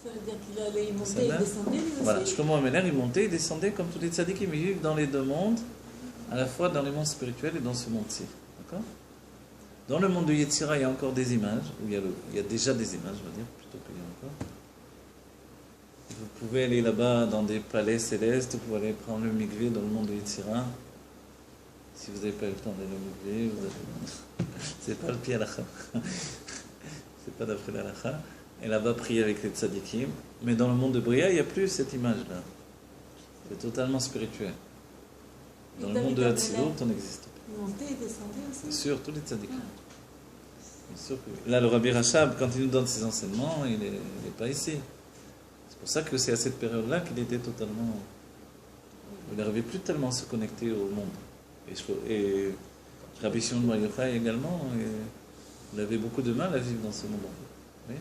Ça veut dire qu'il allait monter et descendre lui aussi. Voilà, Shlomo Ameler, il montait et descendait comme tous les tzadikim. Ils vivent dans les deux mondes, à la fois dans le monde spirituel et dans ce monde-ci. D'accord? Dans le monde de Yetzira, il y a encore des images, où il y a déjà des images, je veux dire, plutôt qu'il y a encore. Vous pouvez aller là-bas dans des palais célestes, vous pouvez aller prendre le mikvé dans le monde de Yetzira. Si vous n'avez pas eu le temps d'aller au mikvé, c'est pas le pied à l'akha. C'est pas d'après l'alakha. Et là-bas, prier avec les tzadikim. Mais dans le monde de Bria, il n'y a plus cette image-là. C'est totalement spirituel. Dans le monde de Hatzilut, on n'existe pas. Monter et descendre aussi. Bien sûr, tous les tzadikim. Bien sûr que... Là, le Rabbi Rachab, quand il nous donne ses enseignements, il n'est pas ici. C'est pour ça que c'est à cette période-là qu'il était totalement... Il n'arrivait plus tellement à se connecter au monde. Et Rabbi Shimon Bar Yochai également, il avait beaucoup de mal à vivre dans ce monde. Oui.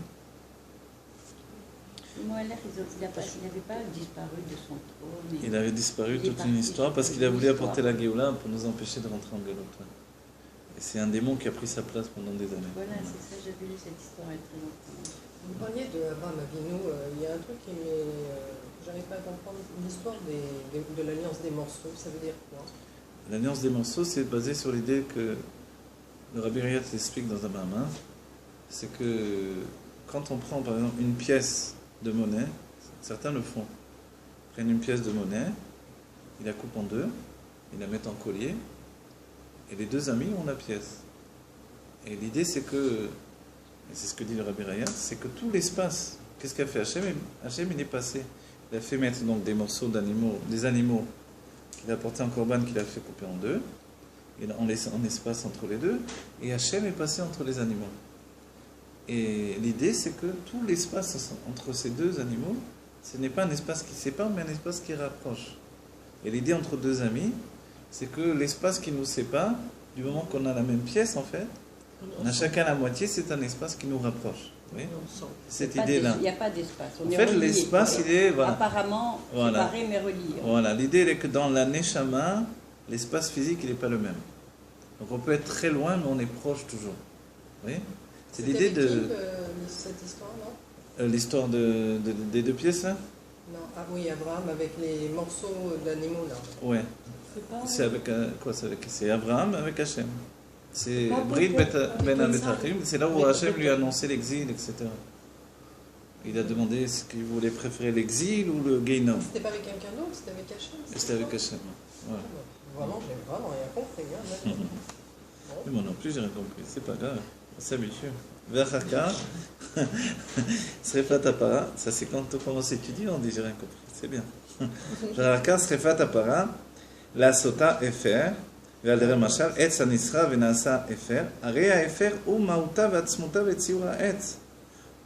Il n'avait pas disparu de son trône. Il avait disparu toute une histoire parce qu'il a voulu apporter la Géoula pour nous empêcher de rentrer en Géoula. Et c'est un démon qui a pris sa place pendant des années. Voilà, c'est ça, j'avais lu cette histoire il y a très longtemps. Vous parliez de Abraham Avinu, il y a un truc qui j'arrive pas à comprendre, l'histoire de l'alliance des morceaux, ça veut dire quoi? L'alliance des morceaux, c'est basé sur l'idée que le Rabbi Riyad l'explique dans un Bahama, c'est que quand on prend par exemple une pièce de monnaie, certains le font, ils prennent une pièce de monnaie, ils la coupent en deux, ils la mettent en collier, et les deux amis ont la pièce. Et l'idée c'est que, et c'est ce que dit le Rabbi Riyad, c'est que tout l'espace, qu'est-ce qu'a fait Hachem? Hachem il est passé, il a fait mettre donc des morceaux d'animaux, des animaux qu'il a apporté en korban, qu'il a fait couper en deux, en laissant un espace entre les deux, et Hachem est passé entre les animaux. Et l'idée, c'est que tout l'espace entre ces deux animaux, ce n'est pas un espace qui sépare, mais un espace qui rapproche. Et l'idée entre deux amis, c'est que l'espace qui nous sépare, du moment qu'on a la même pièce, en fait, on a chacun la moitié, c'est un espace qui nous rapproche. Oui. Cette idée-là. Il n'y a pas d'espace. En fait, l'espace, il est... Voilà. Apparemment, séparé, mais relié. Voilà, l'idée est que dans la Neshama, l'espace physique, il n'est pas le même. Donc on peut être très loin, mais on est proche toujours. Oui. C'est l'idée de... cette histoire, non? L'histoire des deux pièces, là? Non, ah oui, Abraham avec les morceaux d'animaux, là. Ouais. C'est avec quoi? C'est Abraham avec Hachem. C'est Brit Ben Abetachim. C'est là où Hachem lui a annoncé l'exil, etc. Il a demandé est-ce qu'il voulait préférer l'exil ou le Geinom. C'était pas avec quelqu'un d'autre, c'était avec Hachem? C'était avec Hachem. Ouais. Vraiment, j'ai vraiment rien compris. Hein, Mais moi non plus, j'ai rien compris. C'est pas grave. On s'habitue. V'achaka, Srefat Apara, ça c'est quand on commence à étudier, on dit j'ai rien compris. C'est bien. V'achaka, Srefat Apara, la Sota Efer, ועל דרך משל, עץ הנסחר ונעשה אפר, הרי האפר הוא מהותה ועצמותה וציור העץ.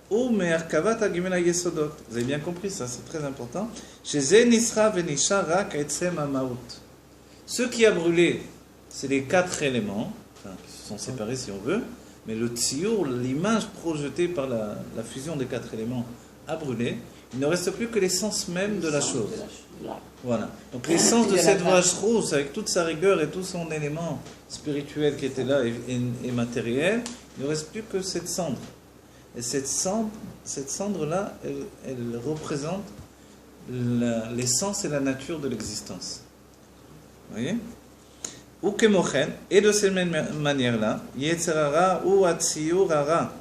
הוא מהרכבת הגימל היסודות. Vous avez bien compris ça, c'est très important. שזה נסחר ונשאר רק עצם המהות. Ce qui a brûlé, c'est les quatre éléments, enfin, qui se sont séparés si on veut, mais le tziour, l'image projetée par la fusion des quatre éléments, a brûlé. Il ne reste plus que l'essence même de la chose. Voilà. Donc l'essence de cette vache rousse, avec toute sa rigueur et tout son élément spirituel qui était là et matériel, il ne reste plus que cette cendre. Et cette cendre-là, elle représente l'essence et la nature de l'existence. Vous voyez? Ou kemochen, et de cette même manière-là, Yetzerara ou Atsiur Ara.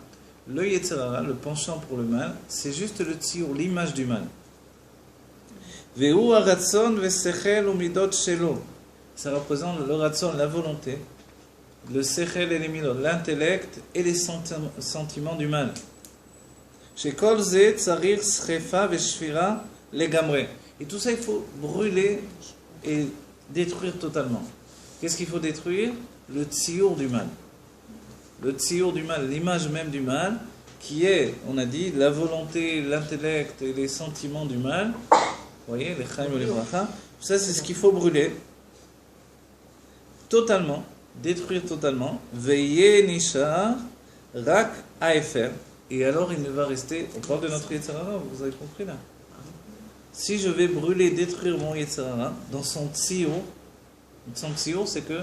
Le Yetzerara, le penchant pour le mal, c'est juste le Tsiur, l'image du mal. Ve'u Aratson ve'sechel ou midot shelo. Ça représente le Ratson, la volonté, le Sechel et les midot, l'intellect et les sentiments du mal. Shekol ze tsarir srefa ve'shvira legamre. Et tout ça, il faut brûler et détruire totalement. Qu'est-ce qu'il faut détruire? Le tziour du mal. Le tziour du mal, l'image même du mal, qui est, on a dit, la volonté, l'intellect et les sentiments du mal. Vous voyez, les chaim et les bracha. Ça, c'est ce qu'il faut brûler. Totalement. Détruire totalement. Veye nishar rak aefer. Et alors, il ne va rester... On parle de notre Yetzirara, vous avez compris là? Si je vais brûler, détruire mon Yetzirara, dans son tziour, son tziour, c'est que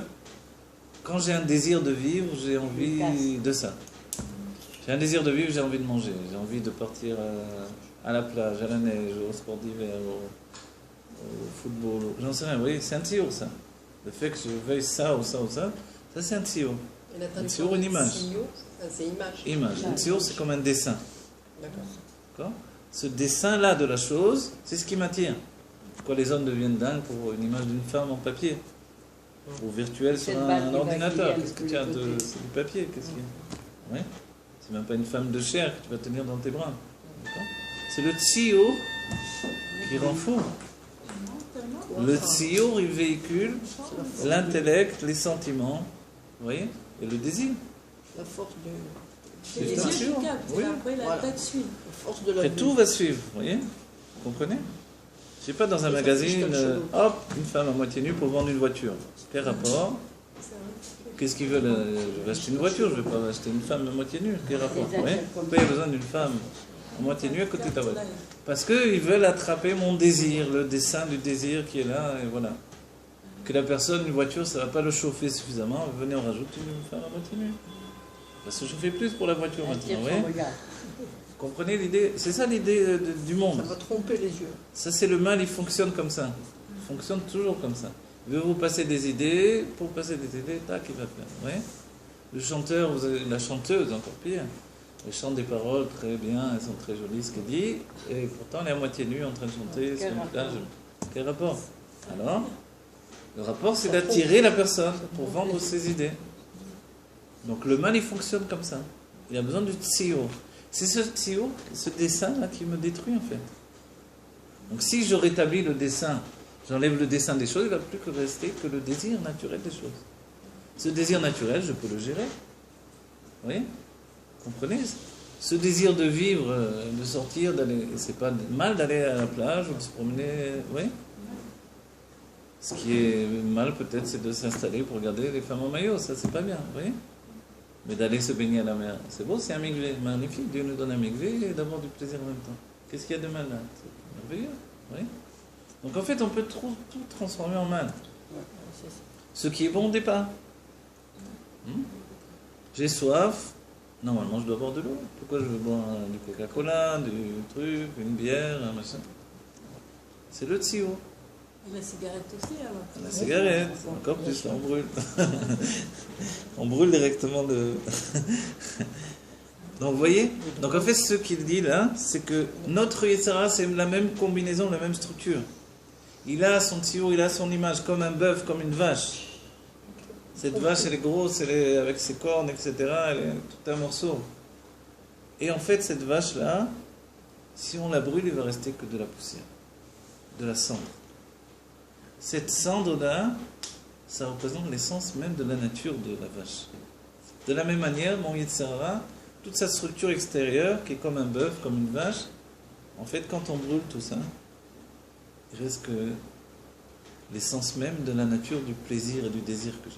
quand j'ai un désir de vivre, j'ai envie de ça. J'ai un désir de vivre, j'ai envie de manger, j'ai envie de partir à la plage, à la neige, au sport d'hiver, au football, j'en sais rien, vous voyez, c'est un tio ça. Le fait que je veuille ça ou ça ou ça, ça c'est un tio. Et la Un traduction tio, une de image. tio, c'est image. Image. Un tio, c'est comme un dessin. D'accord. D'accord. Ce dessin-là de la chose, c'est ce qui m'attire. Pourquoi les hommes deviennent dingues pour une image d'une femme en papier ou virtuelle sur Cette balle un qui va ordinateur? plier Qu'est-ce que de tu as tous les de... côtés. C'est du papier, qu'est-ce qu'il y a? Oui. C'est même pas une femme de chair que tu vas tenir dans tes bras. D'accord. C'est le tio qui rend fou. Non, tellement. Le tio, il véhicule l'intellect, les sentiments, vous voyez, et le désir. La force de, C'est les C'est un yeux tio. qui captent, Oui. et après la Voilà. tête suit. la force de la Après, vue. tout va suivre, vous voyez. Vous comprenez? Je sais pas, dans un Ça magazine, affiche quelque chose. hop, une femme à moitié nue pour vendre une voiture. Quel rapport? C'est vrai. Qu'est-ce qu'ils veulent? Je vais acheter une voiture, je vais pas acheter une femme à moitié nue. Quel rapport? Des Vous voyez? achats comme Pourquoi il y a ça. besoin d'une femme à moitié nue à côté de ta Capte voiture? l'œil. Parce qu'ils veulent attraper mon désir, le dessin du désir qui est là, et voilà. Que la personne, une voiture, ça va pas le chauffer suffisamment, venez, on rajoute une femme à moitié nue. Ça va se chauffer plus pour la voiture maintenant, Attire vous son voyez? regard. Vous comprenez l'idée? C'est ça l'idée du monde. Ça va tromper les yeux. Ça, c'est le mal, il fonctionne comme ça. Il fonctionne toujours comme ça. Il veut vous passer des idées, pour passer des idées, tac, il va faire. Vous voyez? Le chanteur, vous avez la chanteuse, encore pire. Elle chante des paroles très bien, elles sont très jolies, ce qu'elle dit, et pourtant elle est à moitié nue en train de chanter sur Quel une rapport? plage. Quel rapport? Alors, le rapport, c'est d'attirer la personne pour vendre ses idées. Donc le mal, il fonctionne comme ça. Il a besoin du tio. C'est ce tio, ce dessin-là qui me détruit en fait. Donc si je rétablis le dessin, j'enlève le dessin des choses, il ne va plus que rester que le désir naturel des choses. Ce désir naturel, je peux le gérer. Vous voyez? Vous comprenez? Ce désir de vivre, de sortir, d'aller, c'est pas mal d'aller à la plage ou de se promener, vous voyez? Ce qui est mal peut-être, c'est de s'installer pour regarder les femmes en maillot, ça c'est pas bien, vous voyez? Mais d'aller se baigner à la mer, c'est beau, c'est un mikvé, magnifique, Dieu nous donne un mikvé et d'avoir du plaisir en même temps. Qu'est-ce qu'il y a de mal là? C'est merveilleux, vous voyez? Donc en fait, on peut tout transformer en mal. C'est ça. Ce qui est bon au départ. J'ai soif, normalement je dois boire de l'eau. Pourquoi je veux boire du Coca-Cola, du truc, une bière, un machin? C'est le tio. Et la cigarette aussi, alors. La cigarette, encore plus, on brûle. On brûle directement le... Donc vous voyez? Donc en fait ce qu'il dit là, c'est que notre Yetzara, c'est la même combinaison, la même structure. Il a son tio, il a son image, comme un bœuf, comme une vache. Cette vache, elle est grosse, elle est avec ses cornes, etc. Elle est tout un morceau. Et en fait, cette vache-là, si on la brûle, il va rester que de la poussière, de la cendre. Cette cendre-là, ça représente l'essence même de la nature de la vache. De la même manière, mon Yetzirah, toute sa structure extérieure, qui est comme un bœuf, comme une vache, en fait, quand on brûle tout ça, il reste que l'essence même de la nature du plaisir et du désir que j'ai.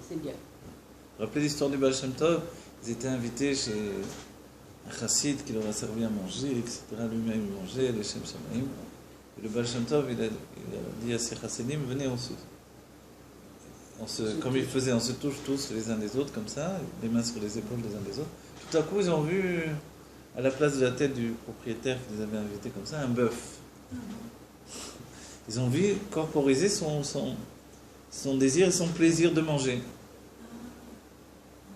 C'est bien. Vous vous rappelez l'histoire du Baal Shem Tov? Ils étaient invités chez un chassid qui leur a servi à manger, etc. Lui-même il mangeait, les Shem Shamaim. Et le Baal Shem Tov, il a dit à ses chassidim, venez, comme il faisait, on se touche tous les uns des autres, comme ça, les mains sur les épaules des uns des autres. Tout à coup, ils ont vu, à la place de la tête du propriétaire qui les avait invités comme ça, un bœuf. Ils ont vu corporiser son désir et son plaisir de manger.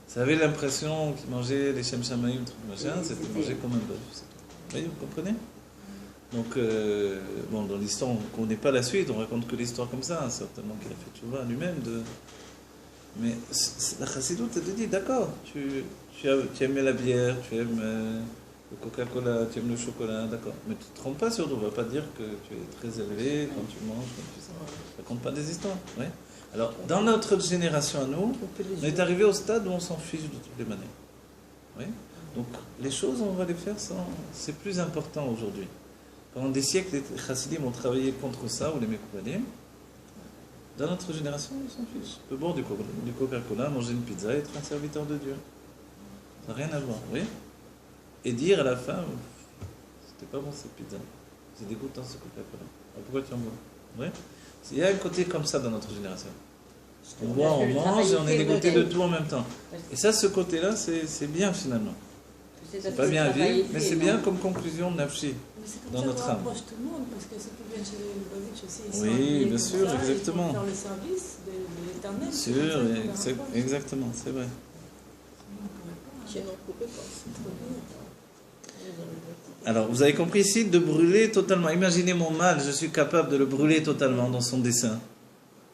Ça avait l'impression qu'il mangeait les Shem Shamaim, truc machin, c'était manger comme un bœuf. Vous voyez, vous comprenez? Donc, bon, dans l'histoire, on ne connaît pas la suite, on raconte que l'histoire comme ça, certainement qu'il a fait tchouva lui-même. Mais la chassidoute, elle te dit, d'accord, tu aimes la bière, tu aimes le Coca-Cola, tu aimes le chocolat, d'accord. Mais tu ne te trompes pas surtout, on ne va pas dire que tu es très élevé quand tu manges, quand tu sais. Ça ne raconte pas des histoires. Ouais. Alors, dans notre génération à nous, on est arrivé au stade où on s'en fiche de toutes les manières. Oui. Donc, les choses, on va les faire sans... C'est plus important aujourd'hui. Pendant des siècles, les chassidim ont travaillé contre ça, ou les Mekoubadim. Dans notre génération, on s'en fiche. On peut boire du Coca-Cola, manger une pizza et être un serviteur de Dieu. Ça n'a rien à voir, oui. Et dire à la fin, c'était pas bon cette pizza. C'est dégoûtant ce Coca-Cola. Alors pourquoi tu en bois? Oui. Il y a un côté comme ça dans notre génération. On boit, on mange et on est dégoûté de tout en même temps. Et ça, ce côté-là, c'est bien finalement. C'est pas bien vivre, mais c'est bien comme conclusion de Nafshi. Mais c'est comme Dans ça notre qu'on âme. rapproche tout le monde, parce que ceux qui viennent chez les Lubavitch aussi, ils sont Oui, habillés bien comme sûr, ça, exactement. Ils font faire le service de l'éternel. Bien c'est sûr, comme ça qu'on les rapproche. exactement, c'est vrai. Sinon, on pourrait pas. Qui n'en pouvait pas. C'est trop bien. Alors, vous avez compris ici, de brûler totalement. Imaginez mon mal, je suis capable de le brûler totalement dans son dessin.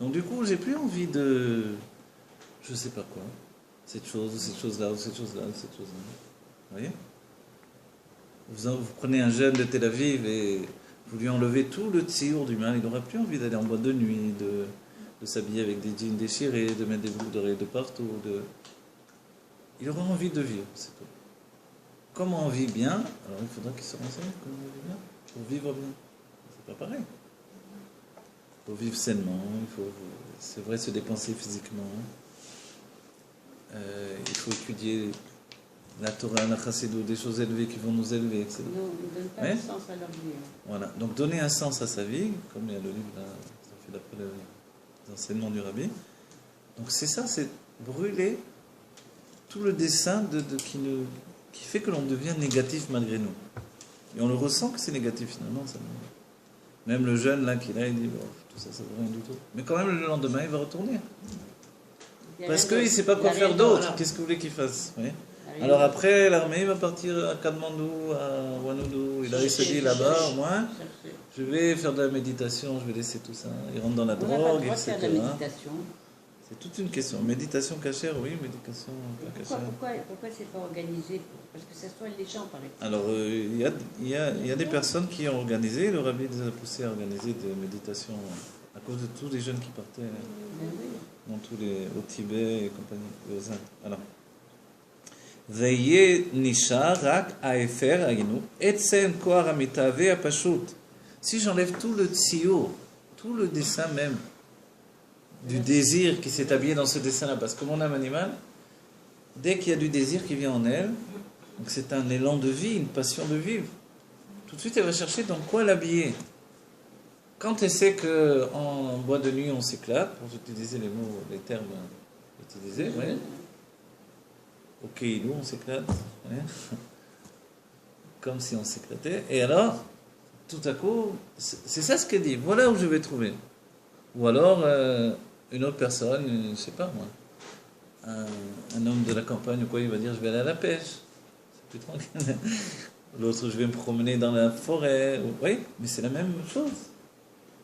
Donc du coup, j'ai plus envie de... Je sais pas quoi. Cette chose, ou cette chose-là, ou cette chose-là, ou cette chose-là. Vous voyez vous prenez un jeune de Tel Aviv et vous lui enlevez tout le tsiour du mal. Il n'aura plus envie d'aller en boîte de nuit, de s'habiller avec des jeans déchirés, de mettre des boucles d'oreilles de partout. Il aura envie de vivre, c'est tout. Comment on vit bien? Alors il faudra qu'il se renseigne comment on vit bien. Pour vivre bien. C'est pas pareil. Il faut vivre sainement, c'est vrai, se dépenser physiquement. Il faut étudier la Torah, la Chassidut, des choses élevées qui vont nous élever, etc. Non, ils ne donnent pas Ouais. de sens à leur vie. Voilà. Donc donner un sens à sa vie, comme il y a le livre là, qui est fait d'après les enseignements du Rabbi. Donc c'est ça, c'est brûler tout le dessin qui fait que l'on devient négatif malgré nous. Et on le ressent que c'est négatif finalement. Même le jeune là qui là, il dit bon, tout ça, ça vaut rien du tout. Mais quand même le lendemain, il va retourner. Parce qu'il ne sait pas quoi faire d'autre. Qu'est-ce que vous voulez qu'il fasse? Oui. Alors après, l'armée va partir à Katmandou, à Ouanoudou. Et là, il se dit là-bas, au moins, je vais faire de la méditation, je vais laisser tout ça. Il rentre dans la On n'a pas le drogue, droit de etc. faire de la méditation. C'est toute une question. Méditation cachère, oui, méditation pas cachère. Pourquoi c'est pas organisé? Parce que ça soigne les gens, par exemple. Alors, il y a des personnes qui ont organisé, le rabbi les a poussés à organiser des méditations à cause de tous les jeunes qui partaient dans au Tibet et compagnie, aux Indes. Alors, Veye nisha rak aefer aginu etsen koar amitave apashut. Si j'enlève tout le tsiour, tout le dessin même du désir qui s'est habillé dans ce dessin-là, parce que mon âme animale, dès qu'il y a du désir qui vient en elle, donc c'est un élan de vie, une passion de vivre, tout de suite elle va chercher dans quoi l'habiller. Quand elle sait qu'en bois de nuit on s'éclate, pour utiliser les mots, les termes utilisés, ouais. Ok, nous on s'éclate, ouais. Comme si on s'éclatait, et alors, tout à coup, c'est ça ce qu'elle dit, voilà où je vais trouver. Ou alors, une autre personne, je ne sais pas moi, un homme de la campagne ou quoi, il va dire je vais aller à la pêche. C'est plus tranquille. L'autre, je vais me promener dans la forêt. Oui, mais c'est la même chose.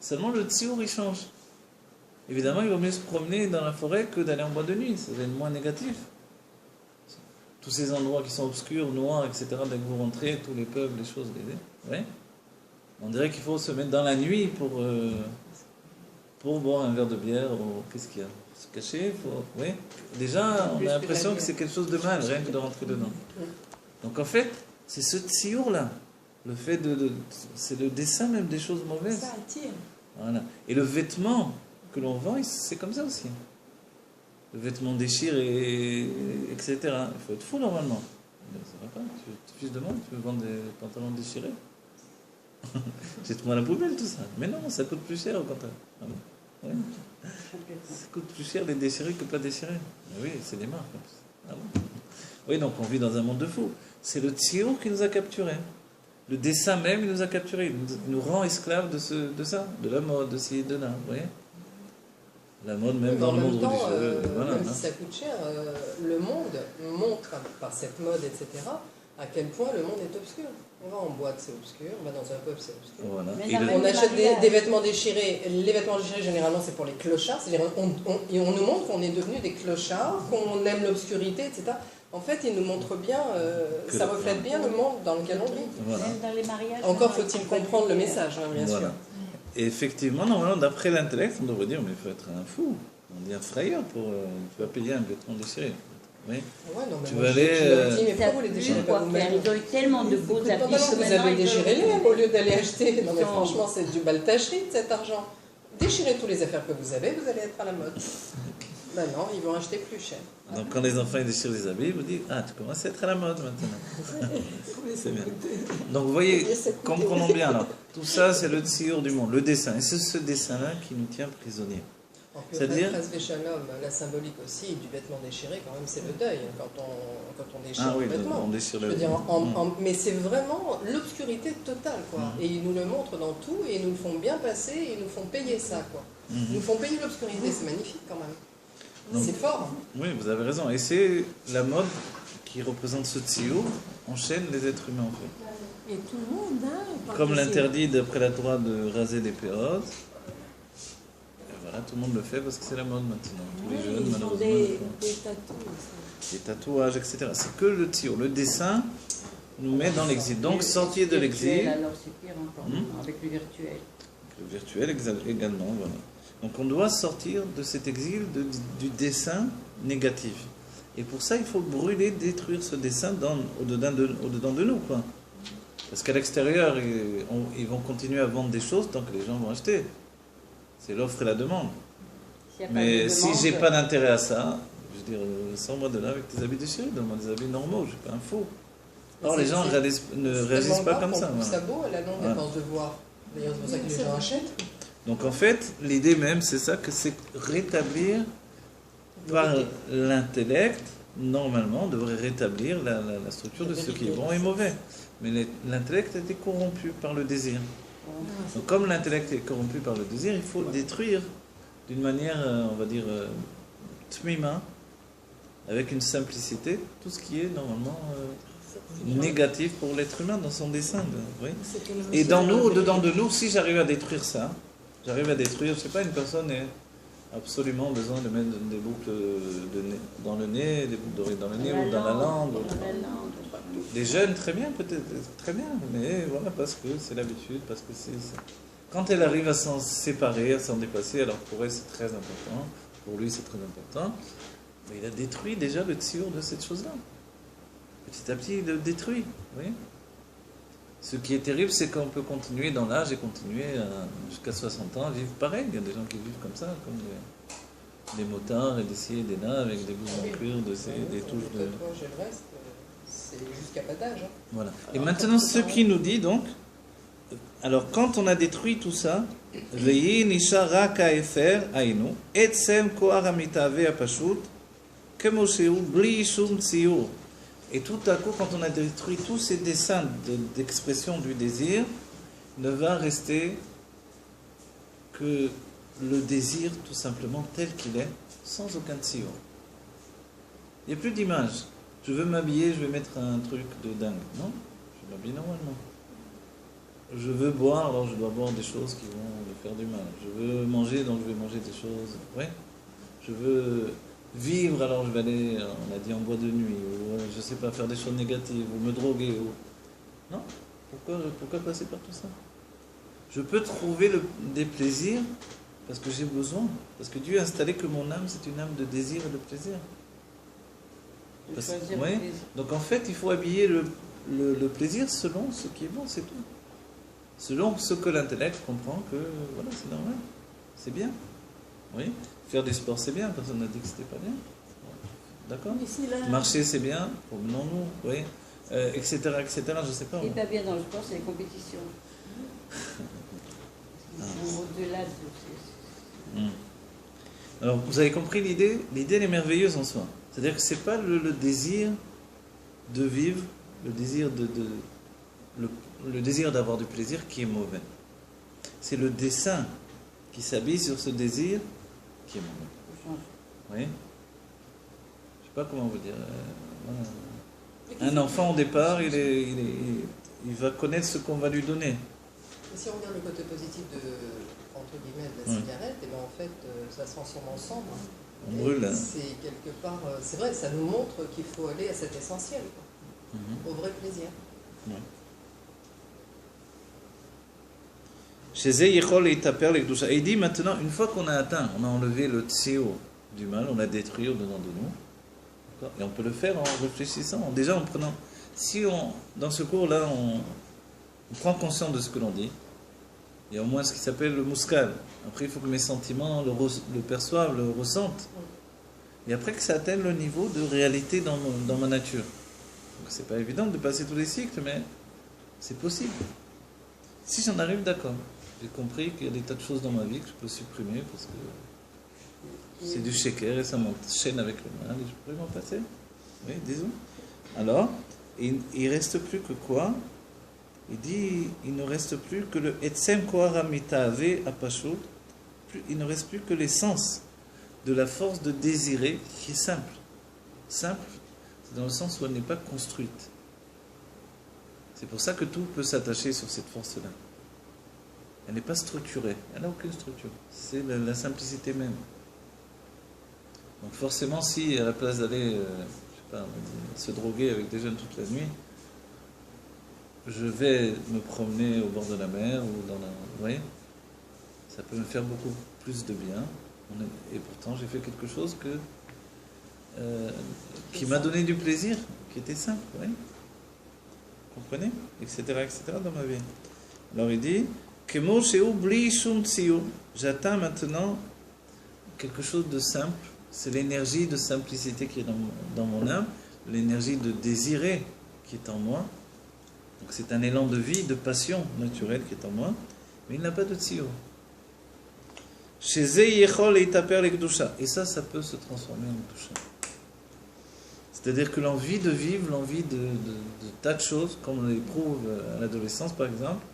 Seulement le tsiour, il change. Évidemment, il vaut mieux se promener dans la forêt que d'aller en boîte de nuit. Ça va être moins négatif. Tous ces endroits qui sont obscurs, noirs, etc., dès que vous rentrez, tous les peuples, les choses, oui. On dirait qu'il faut se mettre dans la nuit pour boire un verre de bière, ou qu'est-ce qu'il y a? Se cacher, oui. Déjà, on a l'impression que c'est quelque chose de mal, rien que de rentrer dedans. Donc en fait, c'est ce tsiour-là. Le fait c'est le dessin même des choses mauvaises. Ça attire. Voilà. Et le vêtement que l'on vend, c'est comme ça aussi. Le vêtement déchiré, etc. Il faut être fou normalement. Mais ça va pas. Tu fiches de moi, tu veux vendre des pantalons déchirés? Jette-moi à la poubelle tout ça. Mais non, ça coûte plus cher au contraire. Ah bon, ouais. Ça coûte plus cher les déchirés que pas déchirés. Mais oui, c'est des marques. Ah bon. Oui, donc on vit dans un monde de fous. C'est le tsiour qui nous a capturés. Le dessin même, il nous a capturés. Il nous rend esclaves de ça, de la mode, de ci et de là. Vous voyez? La mode même dans le monde religieux. Voilà, même si ça coûte cher, le monde montre par cette mode, etc., à quel point le monde est obscur. On va en boîte, c'est obscur. On va dans un pub, c'est obscur. Voilà. On achète des vêtements déchirés. Les vêtements déchirés, généralement, c'est pour les clochards. C'est-à-dire, on nous montre qu'on est devenus des clochards, qu'on aime l'obscurité, etc. En fait, il nous montre bien, ça reflète bien le monde dans lequel on vit. Voilà. Même dans les mariages. Encore faut-il comprendre le message, hein, bien voilà. sûr. Et effectivement, normalement, d'après l'intellect, on devrait dire, mais il faut être un fou. On dit un frayeur pour... tu vas payer un vêtement déchiré. Oui. Ouais, non, mais Tu moi, vas aller... je leur dis, mais pourquoi vous les déchirez pas vous-même? Ils ont eu tellement de beaux habits. Vous avez déchiré les au lieu d'aller acheter. Non, mais franchement, c'est du baltacherie, cet argent. Déchirez tous les affaires que vous avez, vous allez être à la mode. Ben non, ils vont acheter plus cher. Donc quand les enfants ils déchirent les habits, ils vous disent ah, tu commences à être à la mode maintenant. C'est bien. Donc vous voyez, comprenons bien alors. Tout ça c'est le tsiour du monde, le dessin. Et c'est ce dessin-là qui nous tient prisonniers. En plus, C'est-à-dire Shalom, la symbolique aussi du vêtement déchiré, quand même, c'est le deuil. Quand on déchire Ah oui, le vêtement. on déchire Je le veux dire, mais c'est vraiment l'obscurité totale, quoi. Et ils nous le montrent dans tout, et ils nous le font bien passer, et ils nous font payer ça, quoi. Ils nous font payer l'obscurité, c'est magnifique quand même. C'est fort. Oui, vous avez raison. Et c'est la mode qui représente ce tio, enchaîne les êtres humains en fait. Et tout le monde, hein. Comme l'interdit d'après la Torah de raser des pérodes. Tout le monde le fait parce que c'est la mode maintenant. Tous les jeunes, ils font malheureusement. des tatouages. Des tatouages, etc. C'est que le tir. Le dessin nous met dans l'exil. Donc, sortir de l'exil. Alors, c'est pire encore, avec le virtuel. Le virtuel également, voilà. Donc, on doit sortir de cet exil du dessin négatif. Et pour ça, il faut brûler, détruire ce dessin au-dedans de nous, quoi. Parce qu'à l'extérieur, ils vont continuer à vendre des choses tant que les gens vont acheter. C'est l'offre et la demande. Mais si j'ai pas d'intérêt à ça, je veux dire, sors-moi de là avec tes habits déchirés, donne-moi des habits normaux, je suis pas un fou. Or, les gens ne réagissent pas comme ça. C'est beau, la longue dépense de voir. D'ailleurs, c'est pour ça que les gens achètent. Donc en fait, l'idée même, c'est ça, que c'est rétablir par l'intellect, normalement, on devrait rétablir la structure de ce qui est bon et mauvais. Mais l'intellect a été corrompu par le désir. Donc, comme l'intellect est corrompu par le désir, il faut le détruire d'une manière, on va dire, tmima, avec une simplicité, tout ce qui est normalement négatif pour l'être humain dans son dessin. Oui. Et dans nous, au-dedans de nous, si j'arrive à détruire ça, j'arrive à détruire, je sais pas, une personne a absolument besoin de mettre des boucles dans le nez, des boucles d'oreilles dans le nez ou dans la langue. Les jeunes, très bien, peut-être, très bien, mais voilà, parce que c'est l'habitude, parce que c'est... Quand elle arrive à s'en séparer, à s'en dépasser, alors pour elle c'est très important, pour lui c'est très important, mais il a détruit déjà le tsiour de cette chose-là. Petit à petit, il le détruit, vous voyez. Ce qui est terrible, c'est qu'on peut continuer dans l'âge et continuer jusqu'à 60 ans à vivre pareil. Il y a des gens qui vivent comme ça, comme des motards et des scies et des nains avec des blouses en cuir, des touches de... C'est jusqu'à pas d'âge. Voilà. Et maintenant, ce qui nous dit donc, alors quand on a détruit tout ça, et tout à coup, quand on a détruit tous ces dessins d'expression du désir, ne va rester que le désir tout simplement tel qu'il est, sans aucun tio. Il n'y a plus d'image. Je veux m'habiller, je vais mettre un truc de dingue. Non, je m'habille normalement. Je veux boire, alors je dois boire des choses qui vont me faire du mal. Je veux manger, donc je vais manger des choses. Ouais. Je veux vivre, alors je vais aller, on a dit en boîte de nuit, ou je sais pas, faire des choses négatives, ou me droguer. Non. Pourquoi passer par tout ça? Je peux trouver des plaisirs parce que j'ai besoin. Parce que Dieu a installé que mon âme, c'est une âme de désir et de plaisir. Ouais. Donc en fait, il faut habiller le plaisir selon ce qui est bon, c'est tout. Selon ce que l'intellect comprend que voilà, c'est normal, c'est bien. Oui. Faire du sport, c'est bien, personne n'a dit que c'était pas bien. D'accord. Marcher, c'est bien, promenons-nous, oui. Etc., etc., je sais pas. Ce qui n'est pas bien dans le sport, c'est les compétitions. Au-delà de... Alors, vous avez compris l'idée? L'idée, elle est merveilleuse en soi. C'est-à-dire que ce n'est pas le désir de vivre, le désir d'avoir du plaisir qui est mauvais. C'est le dessin qui s'habille sur ce désir qui est mauvais. Oui. Je ne sais pas comment vous dire. Voilà. Un enfant, au départ, il va connaître ce qu'on va lui donner. Et si on regarde le côté positif entre guillemets, de la cigarette, et bien en fait, ça se transforme ensemble. On brûle. C'est quelque part, c'est vrai, ça nous montre qu'il faut aller à cet essentiel, quoi, au vrai plaisir. Ouais. Chez Zeyechol et Taper les douches. Et il dit maintenant, une fois qu'on a atteint, on a enlevé le tsio du mal, on l'a détruit au-dedans de nous. Et on peut le faire en réfléchissant, déjà en prenant. Si dans ce cours-là, on prend conscience de ce que l'on dit, il y a au moins ce qui s'appelle le muskal. Après, il faut que mes sentiments le perçoivent, le ressentent. Et après que ça atteigne le niveau de réalité dans ma nature. Donc c'est pas évident de passer tous les cycles, mais c'est possible. Si j'en arrive, d'accord. J'ai compris qu'il y a des tas de choses dans ma vie que je peux supprimer parce que C'est du sheker et ça m'enchaîne avec le mal. Je pourrais m'en passer? Oui, disons. Alors, il reste plus que quoi? Il dit, il ne reste plus que le etsem koharamita ave apashut. Il ne reste plus que l'essence de la force de désirer qui est simple. Simple, c'est dans le sens où elle n'est pas construite. C'est pour ça que tout peut s'attacher sur cette force-là. Elle n'est pas structurée, elle n'a aucune structure. C'est la simplicité même. Donc forcément, si à la place d'aller, je sais pas, se droguer avec des jeunes toute la nuit, je vais me promener au bord de la mer ou dans la... Vous voyez, ça peut me faire beaucoup plus de bien. Et pourtant, j'ai fait quelque chose qui m'a donné du plaisir, qui était simple. Vous voyez, comprenez, etc., etc. dans ma vie. Alors il dit, j'atteins maintenant quelque chose de simple. C'est l'énergie de simplicité qui est dans mon âme, l'énergie de désirer qui est en moi. Donc c'est un élan de vie, de passion naturelle qui est en moi, mais il n'a pas de tzio. Et ça peut se transformer en kedusha. C'est-à-dire que l'envie de vivre, l'envie de tas de choses, comme on l'éprouve à l'adolescence par exemple,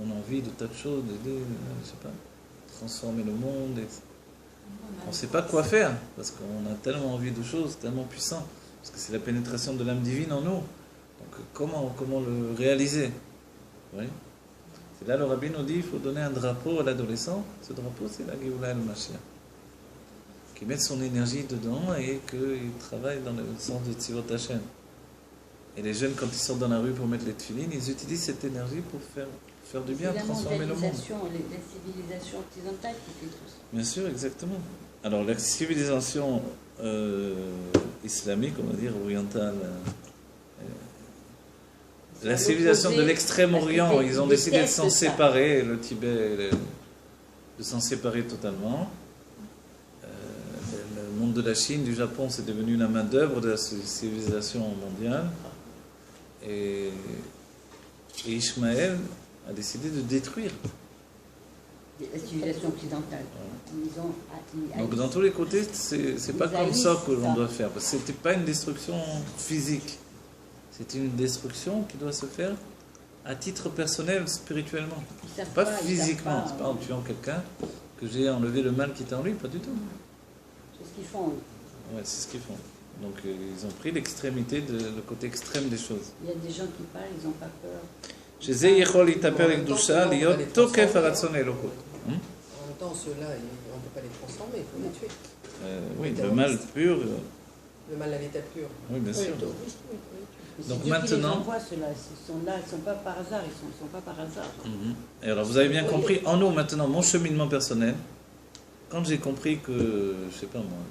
on a envie de tas de choses, d'aider, je sais pas, transformer le monde. On ne sait pas quoi faire, parce qu'on a tellement envie de choses, tellement puissant, parce que c'est la pénétration de l'âme divine en nous. Donc comment le réaliser? Oui. C'est là le Rabbi nous dit, il faut donner un drapeau à l'adolescent. Ce drapeau, c'est la Géoula el-Mashiach. Qui met son énergie dedans et qu'il travaille dans le sens de Tzivot Hashem. Et les jeunes, quand ils sortent dans la rue pour mettre les tefilines, ils utilisent cette énergie pour faire du bien, transformer le monde. La civilisation occidentale qui fait tout ça. Bien sûr, exactement. Alors la civilisation islamique, on va dire orientale, la civilisation de l'extrême-orient, ils ont décidé de s'en séparer, le Tibet, de s'en séparer totalement. Le monde de la Chine, du Japon, c'est devenu la main-d'œuvre de la civilisation mondiale. Et Ishmaël a décidé de détruire la civilisation occidentale. Donc dans tous les côtés, c'est pas comme ça que l'on doit faire. Parce que c'était pas une destruction physique. C'est une destruction qui doit se faire à titre personnel, spirituellement. Pas physiquement. C'est pas en tuant quelqu'un que j'ai enlevé le mal qui était en lui, pas du tout. C'est ce qu'ils font. Ouais, c'est ce qu'ils font. Donc ils ont pris l'extrémité, le côté extrême des choses. Il y a des gens qui parlent, ils n'ont pas peur. En même temps, ceux-là, on ne peut pas les transformer, il faut les tuer. Oui, le mal pur. Le mal à l'état pur. Oui, bien sûr. Donc maintenant, les envoie, ceux-là, ils sont là, ils ne sont pas par hasard, ils ne sont pas par hasard. Et alors, vous avez bien compris, en nous maintenant, mon cheminement personnel, quand j'ai compris que, je sais pas moi,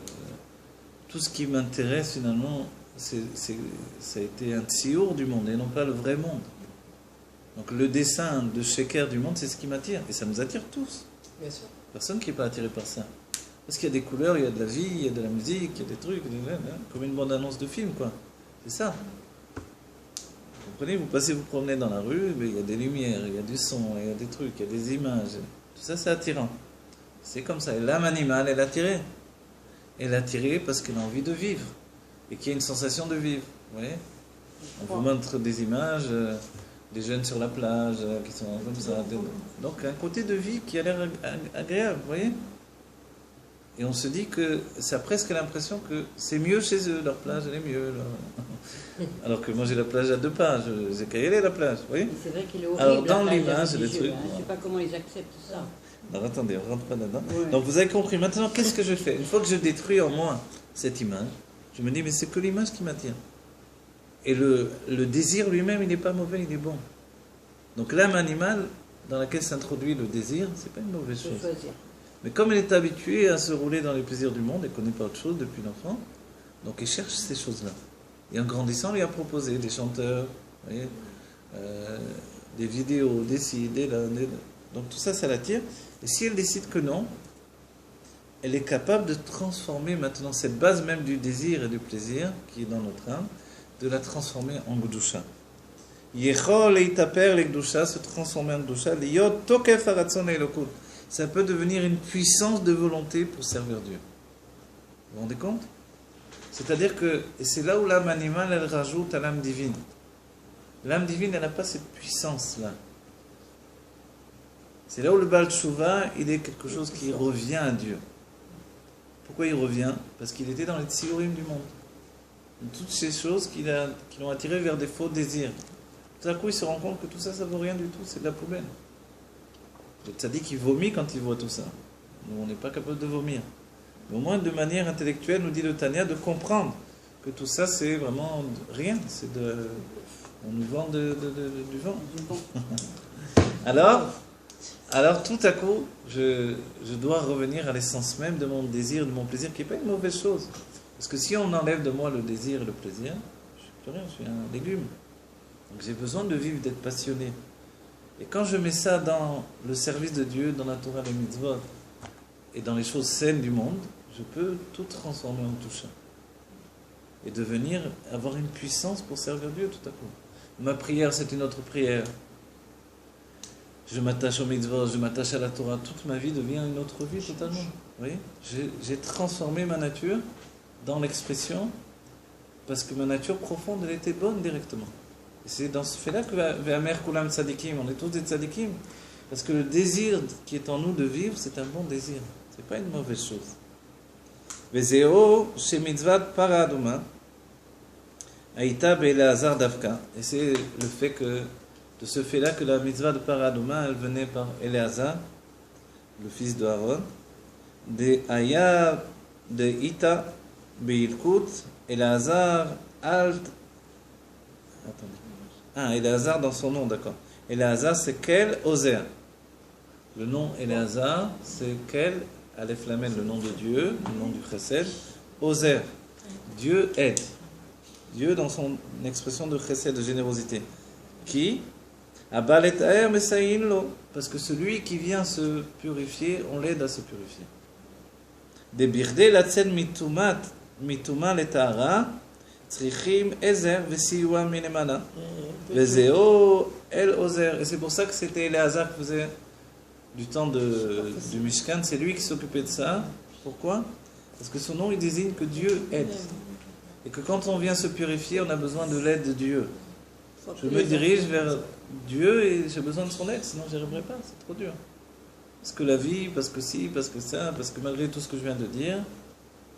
tout ce qui m'intéresse finalement, ça a été un tsiour du monde et non pas le vrai monde. Donc le dessin de Sheker du monde, c'est ce qui m'attire. Et ça nous attire tous. Bien sûr. Personne qui n'est pas attiré par ça. Parce qu'il y a des couleurs, il y a de la vie, il y a de la musique, il y a des trucs, comme une bande-annonce de film, quoi. C'est ça. Vous comprenez, vous passez, vous promenez dans la rue, mais il y a des lumières, il y a du son, il y a des trucs, il y a des images. Tout ça, c'est attirant. C'est comme ça. Et l'âme animale, elle est attirée. Elle est attirée parce qu'elle a envie de vivre. Et qu'il y a une sensation de vivre. Vous voyez? On vous montre des images, des jeunes sur la plage, qui sont comme ça. Donc, un côté de vie qui a l'air agréable, vous voyez? Et on se dit que ça a presque l'impression que c'est mieux chez eux, leur plage, elle est mieux. Là. Alors que moi j'ai la plage à 2 pas, j'ai qu'à y aller à la plage, vous voyez? C'est vrai qu'il est horrible. Alors dans l'image, les trucs. Je ne sais pas comment ils acceptent ça. Alors attendez, on rentre pas là-dedans. Ouais. Donc vous avez compris, maintenant qu'est-ce que je fais? Une fois que je détruis en moi cette image, je me dis mais c'est que l'image qui m'attire. Et le désir lui-même, il n'est pas mauvais, il est bon. Donc l'âme animale dans laquelle s'introduit le désir, c'est pas une mauvaise chose. Choisir. Mais comme elle est habituée à se rouler dans les plaisirs du monde, elle ne connaît pas autre chose depuis l'enfant, donc elle cherche ces choses-là. Et en grandissant, on lui a proposé des chanteurs, vous voyez, des vidéos, des ci, des là, des là. Donc tout ça, ça l'attire. Et si elle décide que non, elle est capable de transformer maintenant cette base même du désir et du plaisir qui est dans notre âme, de la transformer en Gdusha. Yechol eitaper le Gdusha, se transformer en Gdusha, liyot tokef haratzon elokut. Ça peut devenir une puissance de volonté pour servir Dieu. Vous vous rendez compte? C'est-à-dire que c'est là où l'âme animale, elle rajoute à l'âme divine. L'âme divine, elle n'a pas cette puissance-là. C'est là où le Baal Tshuva, il est quelque chose qui revient à Dieu. Pourquoi il revient? Parce qu'il était dans les tsiurim du monde. Toutes ces choses qui l'ont attiré vers des faux désirs. Tout à coup, il se rend compte que tout ça, ça ne vaut rien du tout, c'est de la poubelle. Le tzaddik, il vomit quand il voit tout ça. Nous, on n'est pas capable de vomir. Mais au moins, de manière intellectuelle, nous dit le Tanya, de comprendre que tout ça, c'est vraiment rien. On nous vend du vent. Alors, tout à coup, je dois revenir à l'essence même de mon désir, de mon plaisir, qui n'est pas une mauvaise chose. Parce que si on enlève de moi le désir et le plaisir, je ne suis plus rien, je suis un légume. Donc j'ai besoin de vivre, d'être passionné. Et quand je mets ça dans le service de Dieu, dans la Torah, les mitzvot, et dans les choses saines du monde, je peux tout transformer en touchant. Et avoir une puissance pour servir Dieu tout à coup. Ma prière, c'est une autre prière. Je m'attache aux mitzvot, je m'attache à la Torah. Toute ma vie devient une autre vie totalement. Vous voyez? J'ai transformé ma nature dans l'expression parce que ma nature profonde, elle était bonne directement. Et c'est dans ce fait-là que Ve'amer Kulam Tzadikim, on est tous des Tzadikim. Parce que le désir qui est en nous de vivre, c'est un bon désir. C'est pas une mauvaise chose. Vezeo chez mitzvat paraduma Aïta Be'elazar Davka. Et c'est le fait que de ce fait-là que la mitzvah de Paraduma, elle venait par Éléazar, le fils de Aaron, de Aya, de Ita, Beilkut, Éléazar, Alt. Attendez. Éléazar dans son nom, d'accord. Éléazar, c'est Kel Ozer. Le nom Éléazar, c'est Kel, Aleph Lamed, le nom de Dieu, le nom du Chesed. Ozer, Dieu aide. Dieu dans son expression de Chesed, de générosité. Qui parce que celui qui vient se purifier, on l'aide à se purifier. De birde latsen mituma letara tzrichim ezer vesiwa minemana vezeo el ozer. Et c'est pour ça que c'était Éléazar qui faisait du temps du Mishkan, c'est lui qui s'occupait de ça. Pourquoi? Parce que son nom, il désigne que Dieu aide. Et que quand on vient se purifier, on a besoin de l'aide de Dieu. Je me dirige vers Dieu et j'ai besoin de son aide, sinon j'y arriverai pas, c'est trop dur. Parce que la vie, parce que si, parce que ça, parce que malgré tout ce que je viens de dire,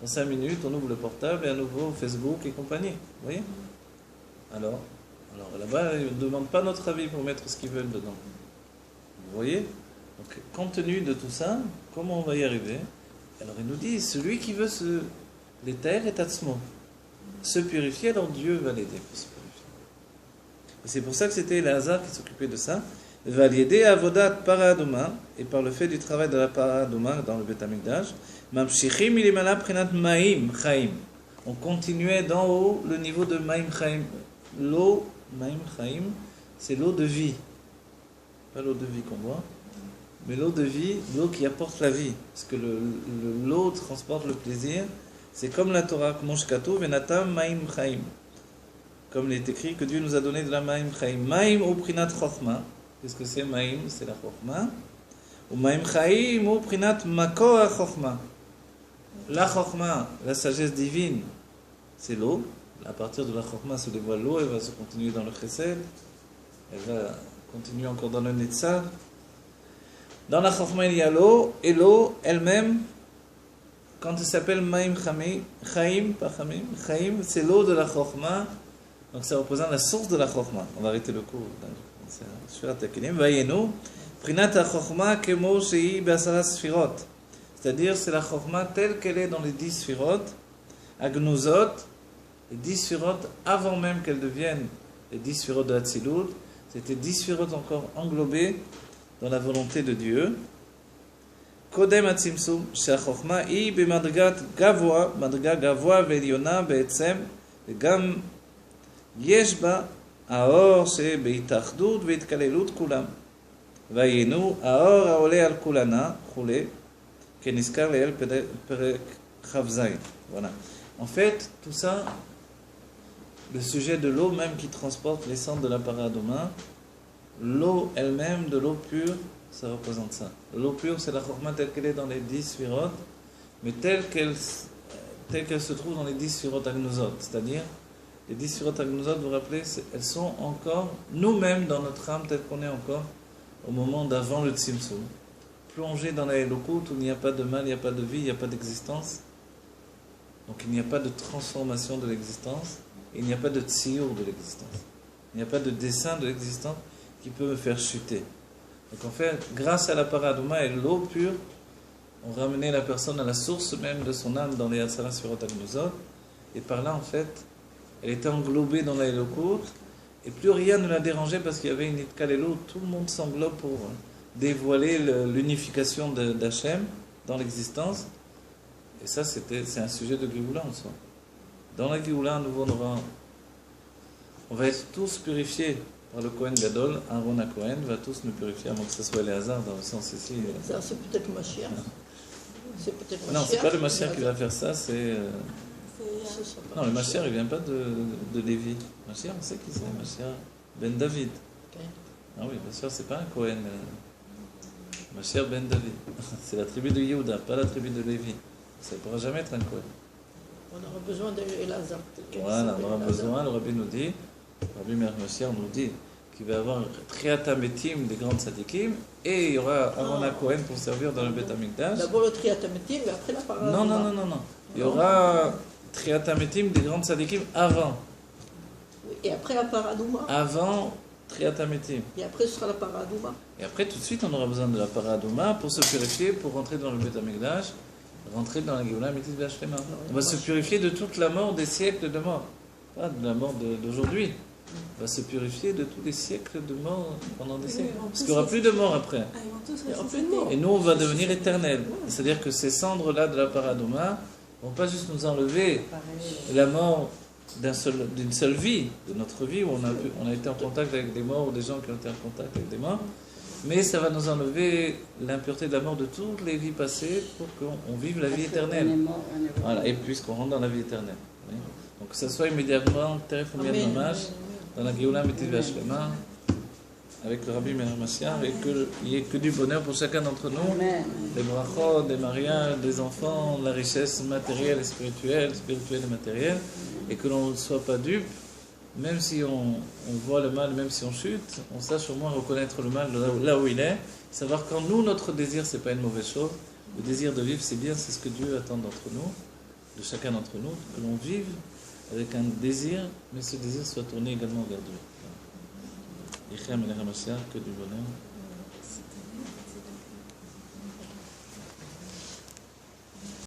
en 5 minutes, on ouvre le portable et à nouveau Facebook et compagnie. Vous voyez? Alors là-bas, ils ne demandent pas notre avis pour mettre ce qu'ils veulent dedans. Vous voyez? Donc, compte tenu de tout ça, comment on va y arriver? Alors il nous dit, celui qui veut l'éther est atzmo. Se purifier, alors Dieu va l'aider pour se purifier. Et c'est pour ça que c'était Éléazar qui s'occupait de ça. Va l'aider à Avodat Paraduma, et par le fait du travail de la Paraduma dans le Beth Amikdash, Mamshichim ilimala prinat Maim Chaim. On continuait d'en haut le niveau de Maim Chaim. L'eau, Maim Chaim, c'est l'eau de vie. Pas l'eau de vie qu'on boit, mais l'eau de vie, l'eau qui apporte la vie. Parce que l'eau transporte le plaisir. C'est comme la Torah, Moshkatu venatam Maim Chaim. Comme il est écrit que Dieu nous a donné de la Maim Chaim. Maim ou Prinat Chochma. Qu'est-ce que c'est Maim? C'est la Chochma. Ou Maim Chaim ou Prinat Makor Chochma. La Chochma, la sagesse divine, c'est l'eau. À partir de la Chochma se dévoile l'eau, elle va se continuer dans le Chesed. Elle va continuer encore dans le Netzar. Dans la Chochma, il y a l'eau. Et l'eau elle-même, quand elle s'appelle Maim Chaim, pas Chaim, Chaim, c'est l'eau de la Chochma. Donc ça représente la source de la Chochma. On va arrêter le cours. C'est-à-dire c'est la Chochma telle qu'elle est dans les 10 Sphirot, Agnuzot, les 10 Sphirot avant même qu'elles deviennent les 10 Sphirot de Hatzilut. C'était 10 Sphirot encore englobées dans la volonté de Dieu. Kodem Hatzimtzum, שהחוכמה היא במדרגת גבוה, מדרגה גבוה ועליונה בעצם, וגם יש בה האור שבהתאחדות והתכללות כולם. והיינו האור העולה על כולנה, חולה, כנזכר לעיל פרק כ"ז. Voilà. En fait, tout ça, le sujet de l'eau même qui transporte les cendres de la Paraduma, l'eau elle-même de l'eau pure, ça représente ça. L'eau pure, c'est la Chochma telle qu'elle est dans les 10 Sphirot, mais telle telles qu'elles se trouvent dans les 10 Sfirot Agnozot. C'est-à-dire, les 10 Sfirot Agnozot, vous vous rappelez, elles sont encore, nous-mêmes, dans notre âme, telles qu'on est encore, au moment d'avant le Tzimtzum. Plongé dans la Elokut, où il n'y a pas de mal, il n'y a pas de vie, il n'y a pas d'existence. Donc il n'y a pas de transformation de l'existence, et il n'y a pas de tziour de l'existence. Il n'y a pas de dessin de l'existence qui peut me faire chuter. Donc en fait, grâce à la paradouma et l'eau pure, on ramenait la personne à la source même de son âme dans les Hatzara Sfirot Agnozot, et par là en fait, elle était englobée dans la Elokut, et plus rien ne la dérangeait parce qu'il y avait une Itkalelo, tout le monde s'englobe pour dévoiler l'unification d'Hachem dans l'existence. Et ça, c'est un sujet de Géoula en soi. Dans la Géoula, on va être tous purifiés par le Kohen Gadol. Aaron à Kohen va tous nous purifier, avant que ce soit les hasards dans le sens ici. Ça, c'est peut-être Mashiach. C'est peut-être Non, c'est pas le Mashiach qui va faire ça, c'est... Non, le Mashiach, il vient pas de Lévi. Mashiach, on sait qui c'est, Mashiach Ben David. Okay. Ah oui, bien sûr, c'est pas un Kohen. Mashiach Ben David. C'est la tribu de Yehuda, pas la tribu de Lévi. Ça ne pourra jamais être un Kohen. On aura besoin de Elazar. Voilà, on aura besoin, le Rabbi nous dit, le Rabbi Meir Mashiach nous dit qu'il va y avoir Triatametim des grandes sadikim et il y aura Aaron à Kohen pour servir dans le Beth Amikdash. D'abord le Triatametim, mais après la parole. Non. Il y aura Triatametim des grandes sadikim avant. Et après la paradouma. Avant Triatametim. Et après ce sera la paradouma. Et après tout de suite on aura besoin de la paradouma pour se purifier, pour rentrer dans le Beth Amikdash, rentrer dans la Géoula Mitzvah B'Ashlema. On va se purifier de toute la mort des siècles de mort. Pas de la mort d'aujourd'hui. On va se purifier de tous les siècles de mort pendant des siècles. Parce qu'il n'y aura plus de mort après. Il n'y aura plus de mort. Et nous on va devenir éternels. C'est-à-dire que ces cendres-là de la paradouma ne vont pas juste nous enlever la mort d'une seule vie, de notre vie, où on a été en contact avec des morts ou des gens qui ont été en contact avec des morts, mais ça va nous enlever l'impureté de la mort de toutes les vies passées pour qu'on vive la vie éternelle. Voilà, et puisqu'on rentre dans la vie éternelle. Oui. Donc que ce soit immédiatement, Teref Omiad Mamash, dans la Géoula Mitzvah B'Ashlema, avec le Rabbi Meir Mashiach, et qu'il n'y ait que du bonheur pour chacun d'entre nous, des brachot, des mariages, des enfants, la richesse matérielle et spirituelle et matérielle, et que l'on ne soit pas dupe, même si on voit le mal, même si on chute, on sache au moins reconnaître le mal là où il est, savoir quand nous, notre désir, c'est pas une mauvaise chose, le désir de vivre, c'est bien, c'est ce que Dieu attend d'entre nous, de chacun d'entre nous, que l'on vive avec un désir, mais ce désir soit tourné également vers Dieu. Que du bonheur.